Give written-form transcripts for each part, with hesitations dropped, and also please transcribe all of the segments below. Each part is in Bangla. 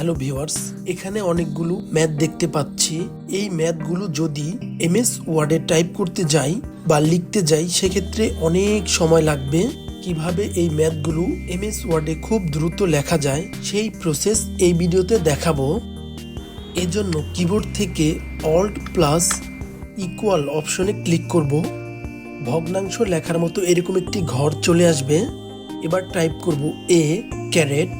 হ্যালো ভিউয়ার্স, এখানে অনেকগুলো ম্যাথ দেখতে পাচ্ছি। এই ম্যাথগুলো যদি এমএস ওয়ার্ডে টাইপ করতে যাই বা লিখতে যাই সেক্ষেত্রে অনেক সময় লাগবে। কিভাবে এই ম্যাথগুলো এমএস ওয়ার্ডে খুব দ্রুত লেখা যায় সেই প্রসেস এই ভিডিওতে দেখাবো। এজন্য কিবোর্ড থেকে অল্ট প্লাস ইকুয়াল অপশনে ক্লিক করব। ভগ্নাংশ লেখার মতো এরকম একটি ঘর চলে আসবে। এবার টাইপ করব a caret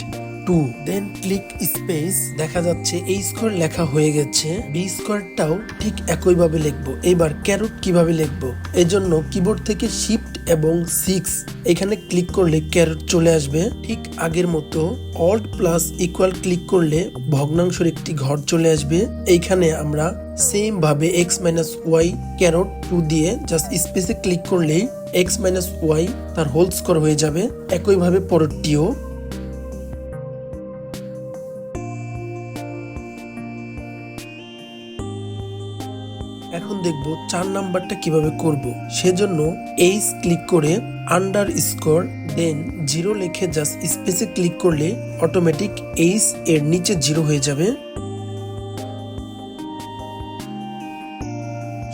2, then click space. দেখা যাচ্ছে এই স্কোয়ার লেখা হয়ে গেছে। বি স্কোয়ারটাও ঠিক একইভাবে লিখবো। এবার ক্যারট কিভাবে লিখবো, এজন্য কিবোর্ড থেকে শিফট এবং 6 এখানে ক্লিক করলে ক্যারট চলে আসবে। ঠিক আগের মতো অল্ট প্লাস ইকুয়াল ক্লিক করলে ভগ্নাংশের একটি ঘর চলে আসবে। এইখানে আমরা সেম ভাবে x মাইনাস ওয়াই ক্যারট 2 দিয়ে জাস্ট স্পেসে ক্লিক করলেই x মাইনাস ওয়াই তার হোল স্কোয়ার হয়ে যাবে। একইভাবে পরেরটিও। এখন দেখব 4 নাম্বারটা কিভাবে করব। সেজন্য এইচ ক্লিক করে আন্ডার স্কোর দেন 0 লিখে জাস্ট স্পেসে ক্লিক করলে অটোমেটিক এইচ এর নিচে 0 হয়ে যাবে।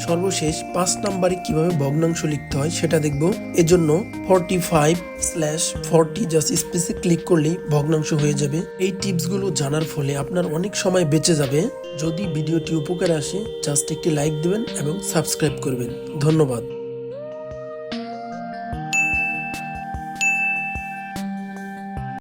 সর্বশেষ 5 নাম্বারে কিভাবে ভগ্নাংশ লিখতে হয় সেটা দেখব। এজন্য 45/40 জাস্ট স্পেসে ক্লিক করলেই ভগ্নাংশ হয়ে যাবে। এই টিপসগুলো জানার ফলে আপনার অনেক সময় বেঁচে যাবে। যদি ভিডিওটি উপকারে আসে জাস্ট একটি লাইক দিবেন এবং সাবস্ক্রাইব করবেন। ধন্যবাদ।